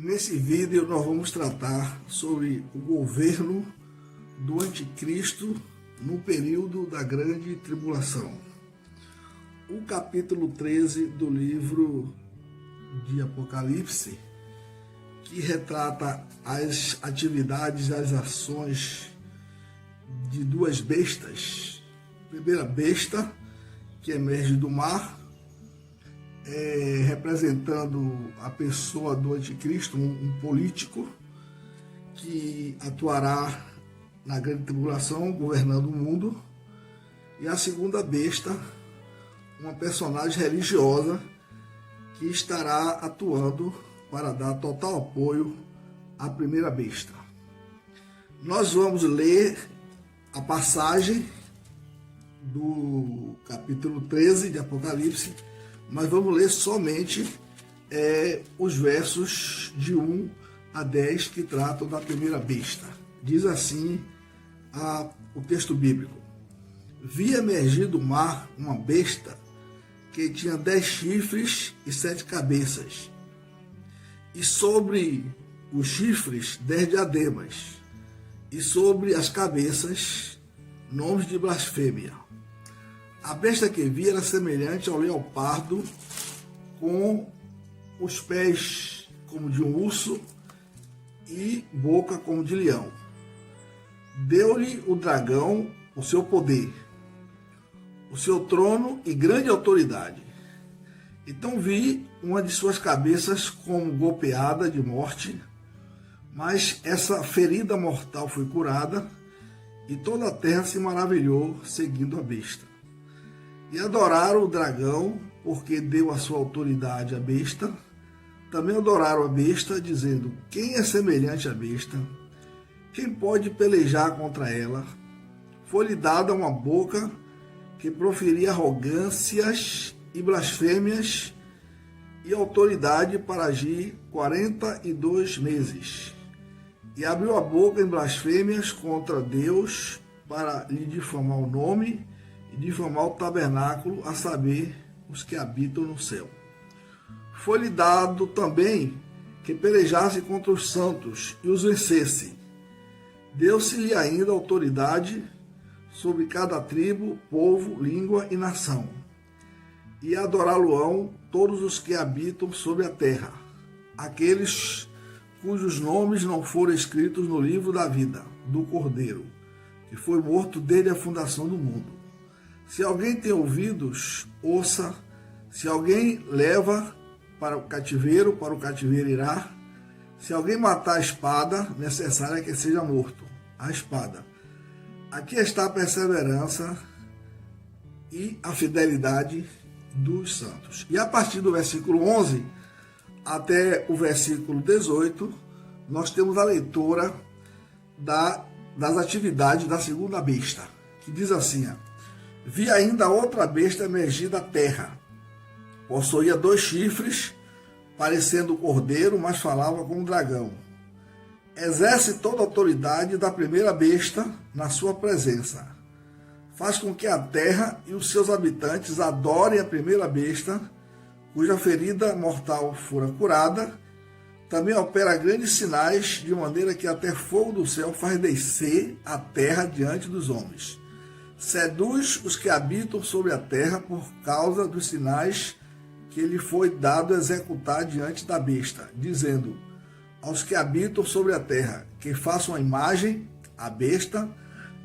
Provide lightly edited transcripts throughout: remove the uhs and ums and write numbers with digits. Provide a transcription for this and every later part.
Nesse vídeo nós vamos tratar sobre o governo do anticristo no período da grande tribulação. O capítulo 13 do livro de Apocalipse, que retrata as atividades, as ações de duas bestas. A primeira besta, que emerge do mar, representando a pessoa do anticristo, um político que atuará na grande tribulação, governando o mundo. E a segunda besta, uma personagem religiosa que estará atuando para dar total apoio à primeira besta. Nós vamos ler a passagem do capítulo 13 de Apocalipse, mas vamos ler somente os versos de 1 a 10 que tratam da primeira besta. Diz assim o texto bíblico: Vi emergir do mar uma besta que tinha 10 chifres e 7 cabeças, e sobre os chifres 10 diademas, e sobre as cabeças nomes de blasfêmia. A besta que vi era semelhante ao leopardo, com os pés como de um urso e boca como de leão. Deu-lhe o dragão o seu poder, o seu trono e grande autoridade. Então vi uma de suas cabeças como golpeada de morte, mas essa ferida mortal foi curada, e toda a terra se maravilhou seguindo a besta. E adoraram o dragão, porque deu a sua autoridade à besta. Também adoraram a besta, dizendo: quem é semelhante à besta? Quem pode pelejar contra ela? Foi-lhe dada uma boca que proferia arrogâncias e blasfêmias, e autoridade para agir 42 meses. E abriu a boca em blasfêmias contra Deus, para lhe difamar o nome e difamar o tabernáculo, a saber, os que habitam no céu. Foi-lhe dado também que pelejasse contra os santos e os vencesse. Deu-se-lhe ainda autoridade sobre cada tribo, povo, língua e nação. E adorá-lo-ão todos os que habitam sobre a terra, aqueles cujos nomes não foram escritos no livro da vida do Cordeiro, que foi morto desde a fundação do mundo. Se alguém tem ouvidos, ouça. Se alguém leva para o cativeiro irá. Se alguém matar a espada, necessário é que seja morto. A espada. Aqui está a perseverança e a fidelidade dos santos. E a partir do versículo 11 até o versículo 18, nós temos a leitura das atividades da segunda besta, que diz assim: Vi ainda outra besta emergir da terra. Possuía 2 chifres, parecendo cordeiro, mas falava como dragão. Exerce toda a autoridade da primeira besta na sua presença. Faz com que a terra e os seus habitantes adorem a primeira besta, cuja ferida mortal fora curada. Também opera grandes sinais, de maneira que até fogo do céu faz descer a terra diante dos homens. Seduz os que habitam sobre a terra por causa dos sinais que lhe foi dado executar diante da besta, dizendo aos que habitam sobre a terra que façam a imagem, a besta,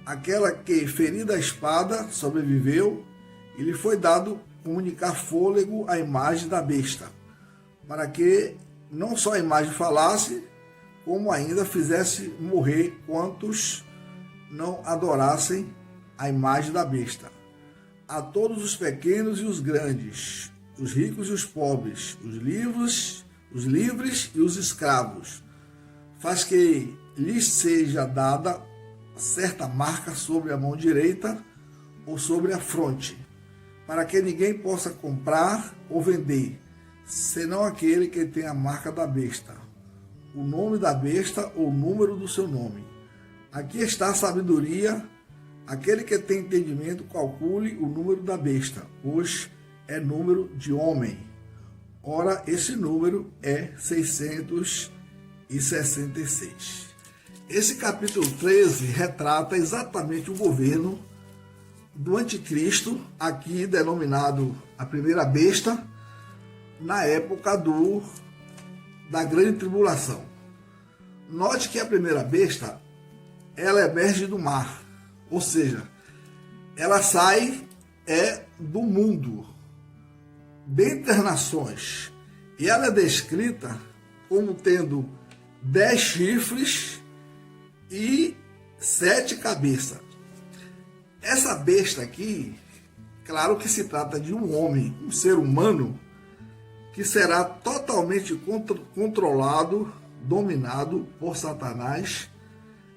aquela que, ferida a espada, sobreviveu, e lhe foi dado comunicar fôlego à imagem da besta, para que não só a imagem falasse, como ainda fizesse morrer quantos não adorassem a imagem da besta. A todos os pequenos e os grandes, os ricos e os pobres, os livres e os escravos, faz que lhes seja dada certa marca sobre a mão direita ou sobre a fronte, para que ninguém possa comprar ou vender, senão aquele que tem a marca da besta, o nome da besta ou o número do seu nome. Aqui está a sabedoria. Aquele que tem entendimento, calcule o número da besta, pois é número de homem. Ora, esse número é 616. 66. Esse capítulo 13 retrata exatamente o governo do anticristo, aqui denominado a primeira besta, na época da grande tribulação. Note que a primeira besta, ela emerge do mar, ou seja, ela sai do mundo, dentre as nações, e ela é descrita como tendo 10 chifres e 7 cabeças. Essa besta aqui, claro que se trata de um homem, um ser humano, que será totalmente controlado, dominado por Satanás,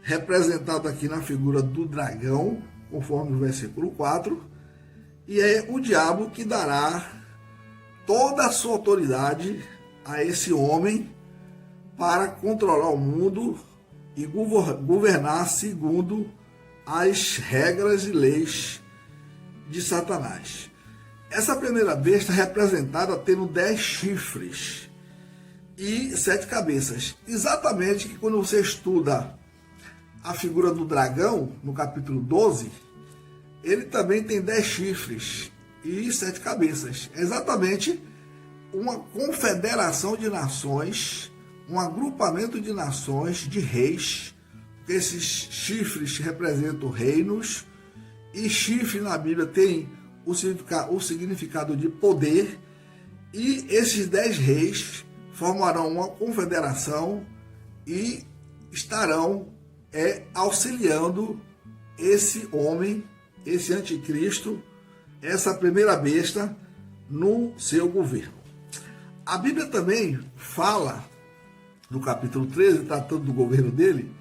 representado aqui na figura do dragão, conforme o versículo 4, e é o diabo que dará toda a sua autoridade a esse homem para controlar o mundo e governar segundo as regras e leis de Satanás. Essa primeira besta é representada tendo 10 chifres e 7 cabeças. Exatamente que quando você estuda a figura do dragão, no capítulo 12, ele também tem 10 chifres e 7 cabeças. É exatamente uma confederação de nações, um agrupamento de nações, de reis. Esses chifres representam reinos, e chifre na Bíblia tem o significado de poder, e esses 10 reis formarão uma confederação e estarão auxiliando esse homem, esse anticristo, essa primeira besta, no seu governo. A Bíblia também fala, no capítulo 13, tratando do governo dele,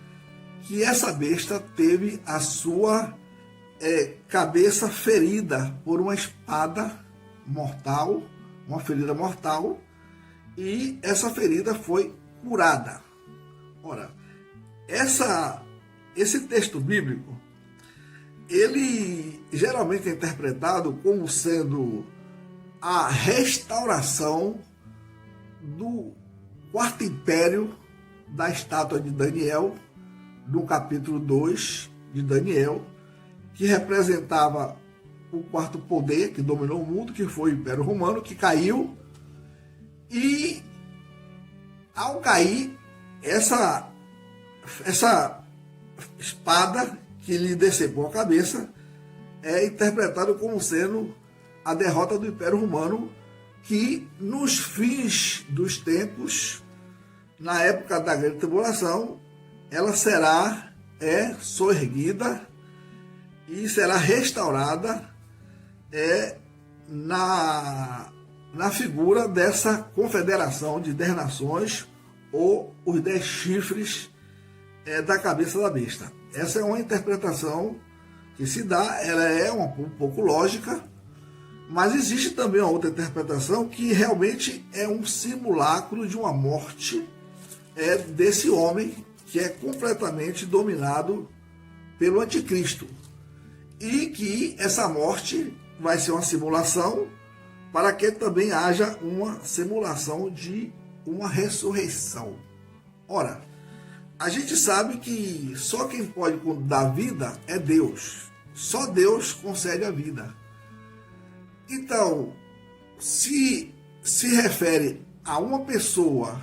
que essa besta teve a sua cabeça ferida por uma espada mortal, uma ferida mortal, e essa ferida foi curada. Ora, esse texto bíblico, ele geralmente é interpretado como sendo a restauração do quarto império da estátua de Daniel, no capítulo 2 de Daniel, que representava o quarto poder que dominou o mundo, que foi o Império Romano, que caiu, e ao cair, essa espada que lhe decepou a cabeça é interpretado como sendo a derrota do Império Romano, que nos fins dos tempos, na época da grande tribulação, ela será soerguida e será restaurada na figura dessa confederação de 10 nações, ou os 10 chifres da cabeça da besta. Essa é uma interpretação que se dá, ela é um pouco lógica, mas existe também uma outra interpretação que realmente é um simulacro de uma morte desse homem que é completamente dominado pelo anticristo, e que essa morte vai ser uma simulação para que também haja uma simulação de uma ressurreição. Ora, a gente sabe que só quem pode dar vida é Deus. Só Deus concede a vida. Então, se refere a uma pessoa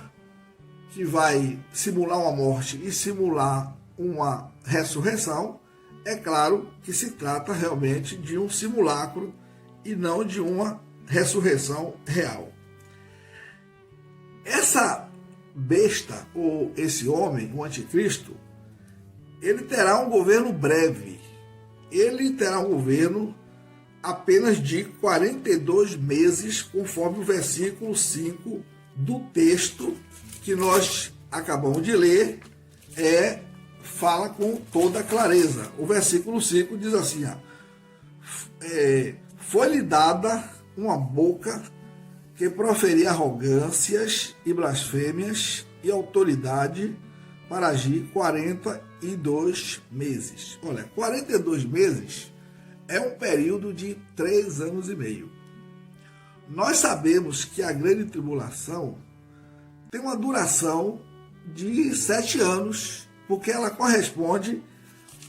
que vai simular uma morte e simular uma ressurreição, é claro que se trata realmente de um simulacro e não de uma ressurreição real. Essa besta, ou esse homem, o anticristo, ele terá um governo breve. Ele terá um governo apenas de 42 meses, conforme o versículo 5 do texto que nós acabamos de ler, fala com toda clareza. O versículo 5 diz assim: foi-lhe dada uma boca que proferia arrogâncias e blasfêmias, e autoridade para agir 42 meses. Olha, 42 meses é um período de 3 anos e meio. Nós sabemos que a grande tribulação tem uma duração de 7 anos, porque ela corresponde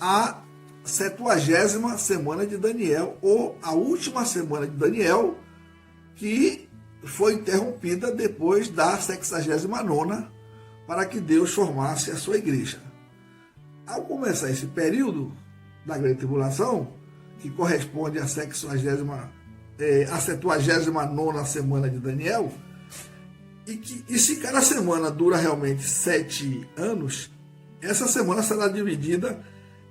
à 70ª semana de Daniel, ou a última semana de Daniel, que foi interrompida depois da 69ª, para que Deus formasse a sua igreja. Ao começar esse período da Grande Tribulação, que corresponde à 79ª semana de Daniel, e se cada semana dura realmente 7 anos, essa semana será dividida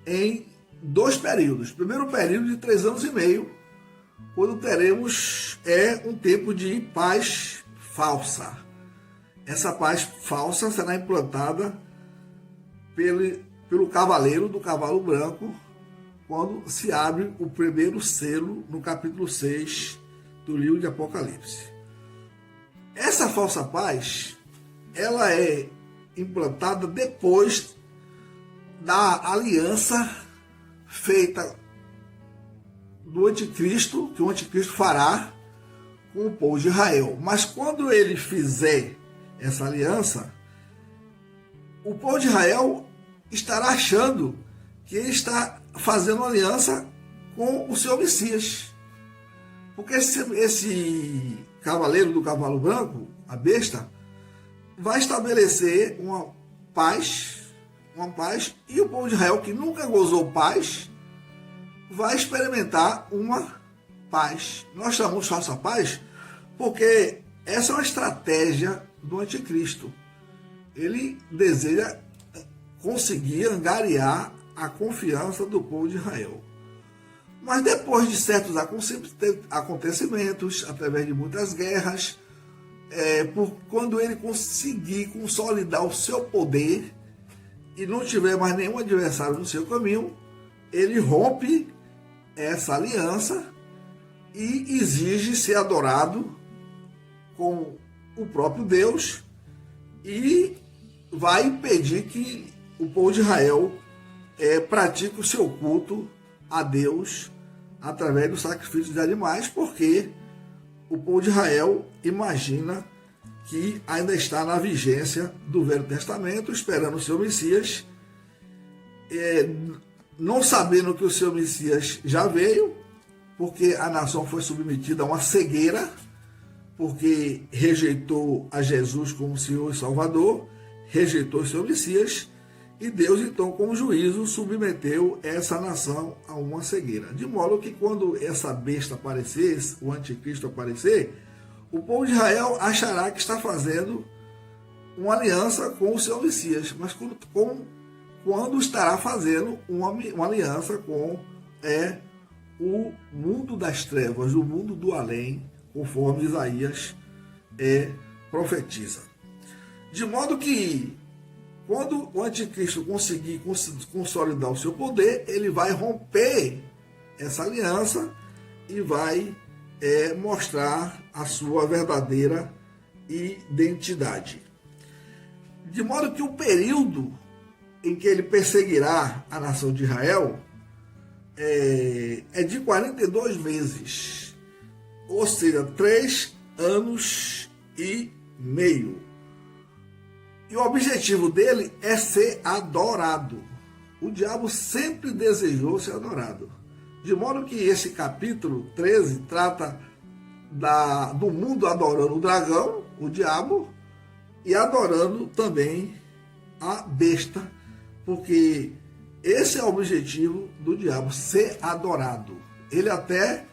em 2 períodos. Primeiro período de 3 anos e meio, quando teremos um tempo de paz falsa. Essa paz falsa será implantada pelo cavaleiro do cavalo branco, quando se abre o primeiro selo no capítulo 6 do livro de Apocalipse. Essa falsa paz, ela é implantada depois da aliança feita do anticristo, que o anticristo fará com o povo de Israel. Mas quando ele fizer essa aliança, o povo de Israel estará achando que ele está fazendo uma aliança com o seu Messias. Porque esse cavaleiro do cavalo branco, a besta, vai estabelecer uma paz, e o povo de Israel, que nunca gozou paz, vai experimentar uma paz. Nós chamamos falsa paz porque essa é uma estratégia do anticristo. Ele deseja conseguir angariar a confiança do povo de Israel. Mas depois de certos acontecimentos, através de muitas guerras, quando ele conseguir consolidar o seu poder e não tiver mais nenhum adversário no seu caminho, ele rompe essa aliança e exige ser adorado com o próprio Deus e vai impedir que o povo de Israel pratique o seu culto a Deus através do sacrifício de animais, porque o povo de Israel imagina que ainda está na vigência do Velho Testamento, esperando o seu Messias, não sabendo que o seu Messias já veio, porque a nação foi submetida a uma cegueira, porque rejeitou a Jesus como Senhor e Salvador, rejeitou o seu Messias, e Deus, então, com juízo, submeteu essa nação a uma cegueira. De modo que quando essa besta aparecer, o anticristo aparecer, o povo de Israel achará que está fazendo uma aliança com o seu Messias, mas quando estará fazendo uma aliança com o mundo das trevas, o mundo do além, conforme Isaías profetiza. De modo que, quando o anticristo conseguir consolidar o seu poder, ele vai romper essa aliança e vai mostrar a sua verdadeira identidade. De modo que o período em que ele perseguirá a nação de Israel é de 42 meses, ou seja, 3 anos e meio. E o objetivo dele é ser adorado. O diabo sempre desejou ser adorado. De modo que esse capítulo 13 trata do mundo adorando o dragão, o diabo, e adorando também a besta, porque esse é o objetivo do diabo, ser adorado. Ele até,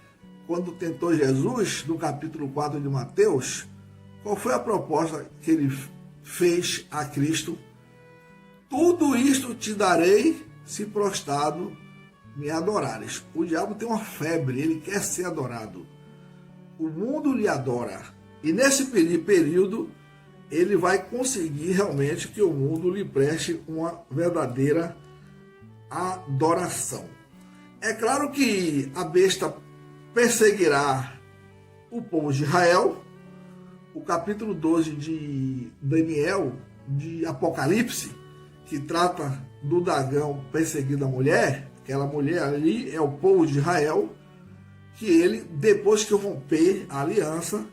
quando tentou Jesus, no capítulo 4 de Mateus, qual foi a proposta que ele fez a Cristo? Tudo isto te darei se prostrado me adorares. O diabo tem uma febre, ele quer ser adorado. O mundo lhe adora. E nesse período, ele vai conseguir realmente que o mundo lhe preste uma verdadeira adoração. É claro que a besta perseguirá o povo de Israel. O capítulo 12 de Daniel, de Apocalipse, que trata do dragão perseguindo a mulher, aquela mulher ali é o povo de Israel, que ele, depois que romper a aliança,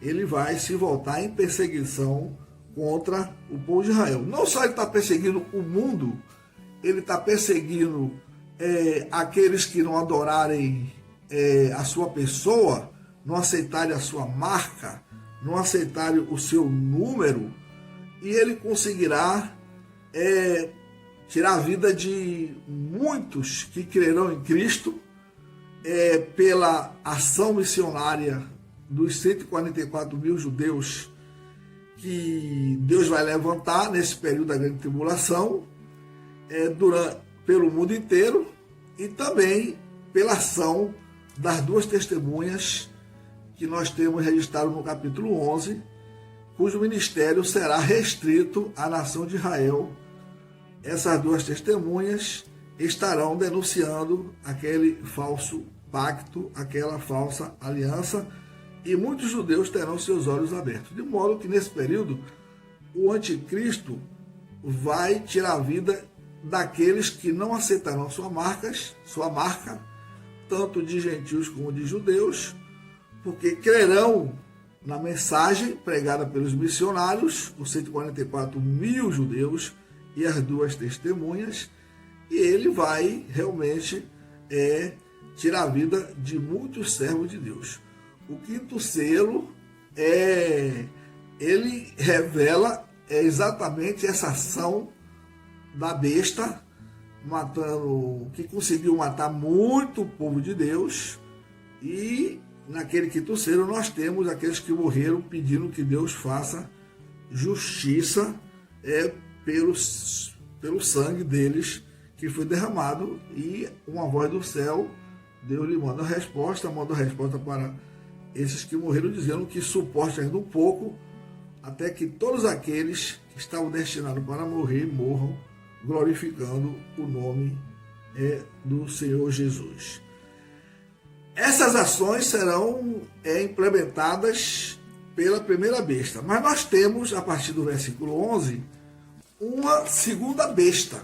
ele vai se voltar em perseguição contra o povo de Israel. Não só ele está perseguindo o mundo, ele está perseguindo aqueles que não adorarem a sua pessoa, não aceitarem a sua marca, não aceitarem o seu número, e ele conseguirá tirar a vida de muitos que crerão em Cristo pela ação missionária dos 144 mil judeus que Deus vai levantar nesse período da grande tribulação, pelo mundo inteiro, e também pela ação das duas testemunhas que nós temos registrado no capítulo 11, cujo ministério será restrito à nação de Israel. Essas duas testemunhas estarão denunciando aquele falso pacto, aquela falsa aliança, e muitos judeus terão seus olhos abertos. De modo que nesse período o anticristo vai tirar a vida daqueles que não aceitarão sua marca, tanto de gentios como de judeus, porque crerão na mensagem pregada pelos missionários, os 144 mil judeus e as duas testemunhas, e ele vai realmente tirar a vida de muitos servos de Deus. O quinto selo ele revela exatamente essa ação da besta, que conseguiu matar muito o povo de Deus, e naquele quinto selo nós temos aqueles que morreram pedindo que Deus faça justiça pelo sangue deles que foi derramado, e uma voz do céu, Deus lhe manda a resposta para esses que morreram, dizendo que suporte ainda um pouco, até que todos aqueles que estavam destinados para morrer, morram, glorificando o nome do Senhor Jesus. Essas ações serão implementadas pela primeira besta, mas nós temos, a partir do versículo 11, uma segunda besta.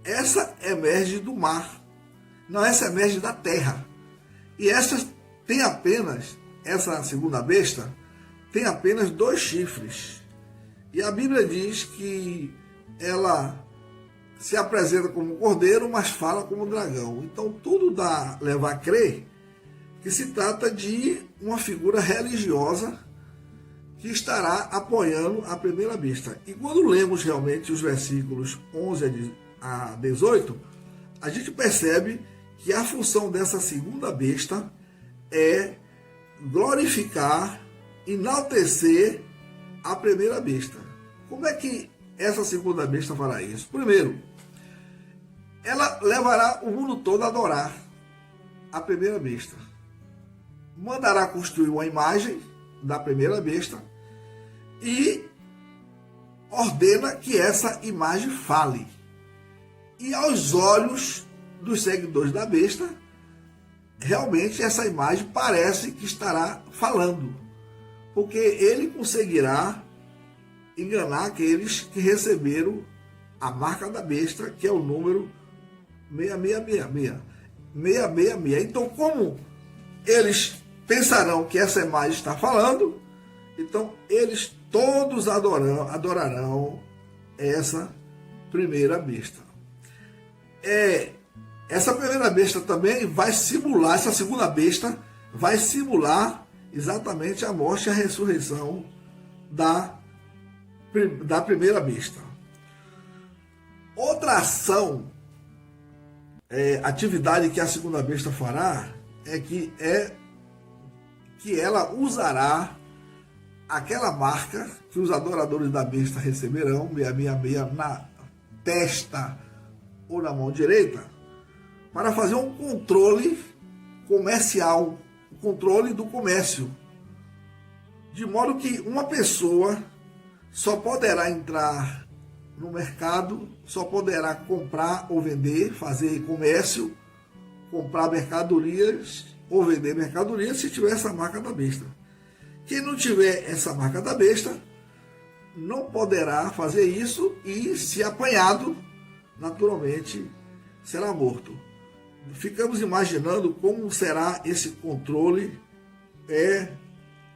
Essa emerge do mar, não, essa emerge da terra, e essa segunda besta tem apenas 2 chifres, e a Bíblia diz que ela se apresenta como cordeiro, mas fala como dragão. Então tudo leva a crer que se trata de uma figura religiosa que estará apoiando a primeira besta. E quando lemos realmente os versículos 11 a 18, a gente percebe que a função dessa segunda besta é glorificar, enaltecer a primeira besta. Como é que essa segunda besta fará isso? Primeiro, ela levará o mundo todo a adorar a primeira besta. Mandará construir uma imagem da primeira besta e ordena que essa imagem fale. E aos olhos dos seguidores da besta, realmente essa imagem parece que estará falando, porque ele conseguirá enganar aqueles que receberam a marca da besta, que é o número 6666. 666. Então, como eles pensarão que essa imagem está falando, então eles todos adorarão essa primeira besta. Essa primeira besta também vai simular, essa segunda besta vai simular exatamente a morte e a ressurreição da primeira besta. Outra ação, atividade que a segunda besta fará, é que ela usará aquela marca que os adoradores da besta receberão, 666, na testa ou na mão direita, para fazer um controle comercial, o controle do comércio, de modo que uma pessoa só poderá entrar no mercado, só poderá comprar ou vender, fazer comércio, comprar mercadorias ou vender mercadorias se tiver essa marca da besta. Quem não tiver essa marca da besta não poderá fazer isso, e, se apanhado, naturalmente será morto. Ficamos imaginando como será esse controle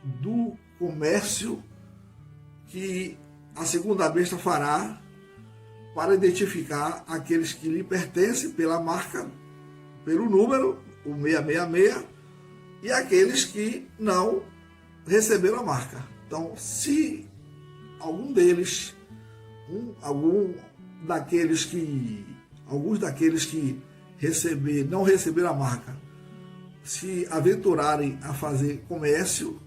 do comércio que a segunda besta fará para identificar aqueles que lhe pertencem pela marca, pelo número, o 666, e aqueles que não receberam a marca. Então, se alguns daqueles que não receberam a marca, se aventurarem a fazer comércio,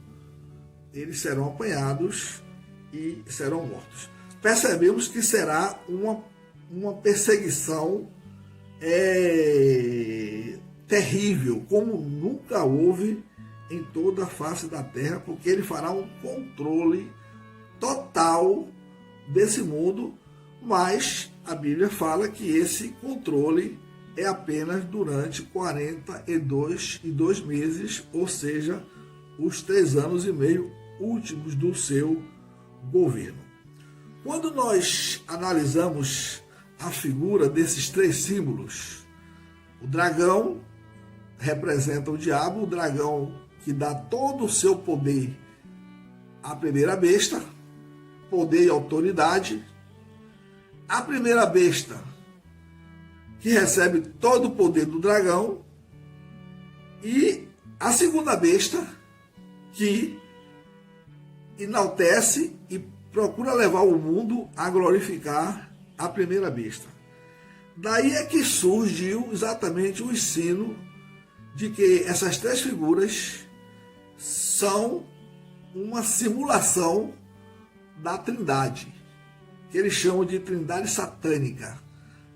eles serão apanhados e serão mortos. Percebemos que será uma perseguição terrível, como nunca houve em toda a face da terra, porque ele fará um controle total desse mundo, mas a Bíblia fala que esse controle é apenas durante 42 meses, ou seja, os 3 anos e meio últimos do seu governo. Quando nós analisamos a figura desses 3 símbolos, o dragão representa o diabo, o dragão que dá todo o seu poder à primeira besta, poder e autoridade. A primeira besta, que recebe todo o poder do dragão, e a segunda besta, que enaltece e procura levar o mundo a glorificar a primeira besta. Daí é que surgiu exatamente o ensino de que essas 3 figuras são uma simulação da Trindade, que eles chamam de Trindade satânica,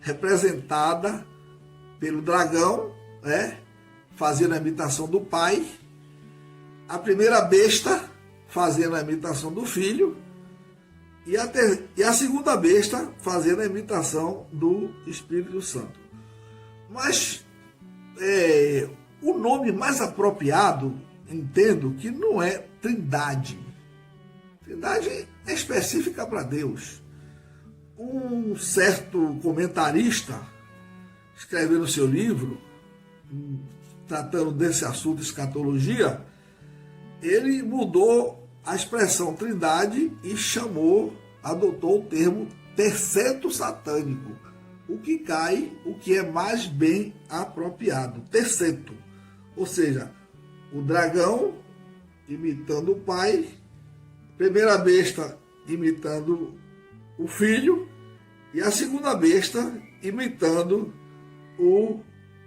representada pelo dragão, fazendo a imitação do pai, a primeira besta fazendo a imitação do filho, e a segunda besta fazendo a imitação do Espírito Santo. Mas o nome mais apropriado, entendo que não é Trindade. Trindade é específica para Deus. Um certo comentarista, escrevendo no seu livro, tratando desse assunto, escatologia, ele mudou a expressão Trindade e adotou o termo terceto satânico, o que é mais bem apropriado, terceto. Ou seja, o dragão imitando o pai, primeira besta imitando o filho e a segunda besta imitando o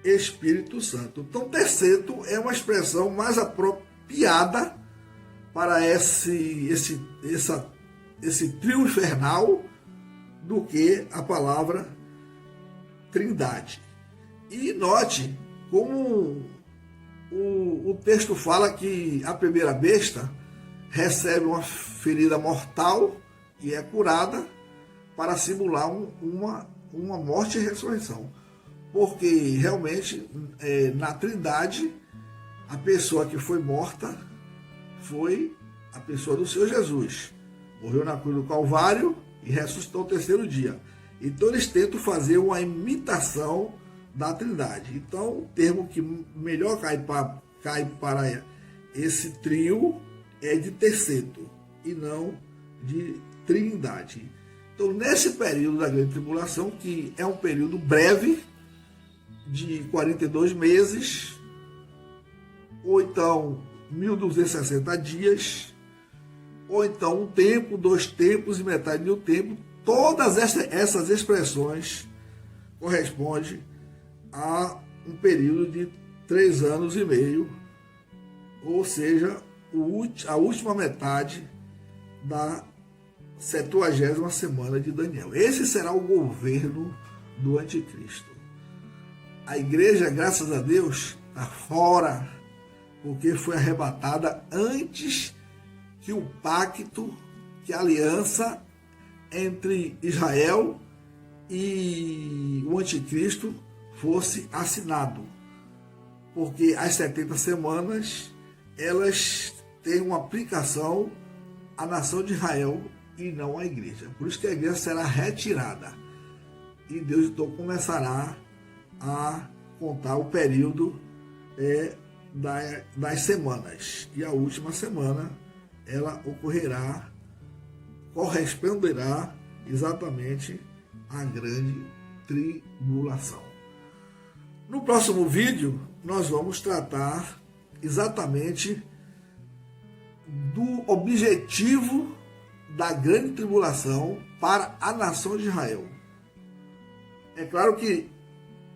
Espírito Santo. Então, terceto é uma expressão mais apropriada para esse trio infernal do que a palavra Trindade. E note como o texto fala que a primeira besta recebe uma ferida mortal e é curada para simular uma morte e ressurreição. Porque realmente na Trindade a pessoa que foi morta foi a pessoa do Senhor Jesus. Morreu na cruz do Calvário e ressuscitou no 3º dia. Então eles tentam fazer uma imitação da Trindade. Então o termo que melhor cai para esse trio é de terceto e não de Trindade. Então nesse período da grande tribulação, que é um período breve, de 42 meses, ou então 1260 dias, ou então 1 tempo, 2 tempos e metade de um tempo, todas essas expressões correspondem a um período de 3 anos e meio, ou seja, a última metade da 70ª semana de Daniel. Esse será o governo do anticristo. A igreja, graças a Deus, está fora, porque foi arrebatada antes que o pacto, que a aliança entre Israel e o anticristo fosse assinado. Porque as 70 semanas, elas têm uma aplicação à nação de Israel e não à igreja. Por isso que a igreja será retirada. E Deus então começará a contar o período das semanas. E a última semana, ela ocorrerá corresponderá exatamente à grande tribulação. No próximo vídeo, nós vamos tratar exatamente do objetivo da grande tribulação para a nação de Israel. É claro que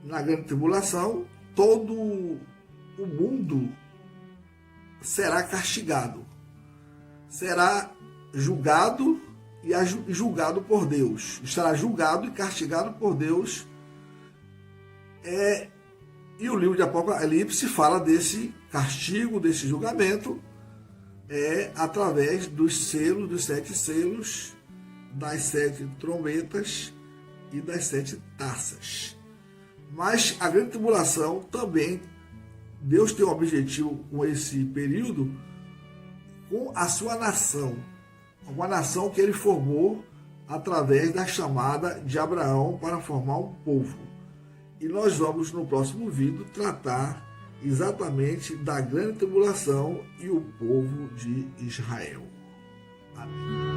na grande tribulação todo o mundo será castigado, será julgado e julgado por Deus, estará julgado e castigado por Deus. E o livro de Apocalipse fala desse castigo, desse julgamento, através dos selos, dos 7 selos, das 7 trombetas e das 7 taças. Mas a grande tribulação também, Deus tem um objetivo com esse período, com a sua nação, uma nação que ele formou através da chamada de Abraão para formar um povo. E nós vamos no próximo vídeo tratar exatamente da grande tribulação e o povo de Israel. Amém.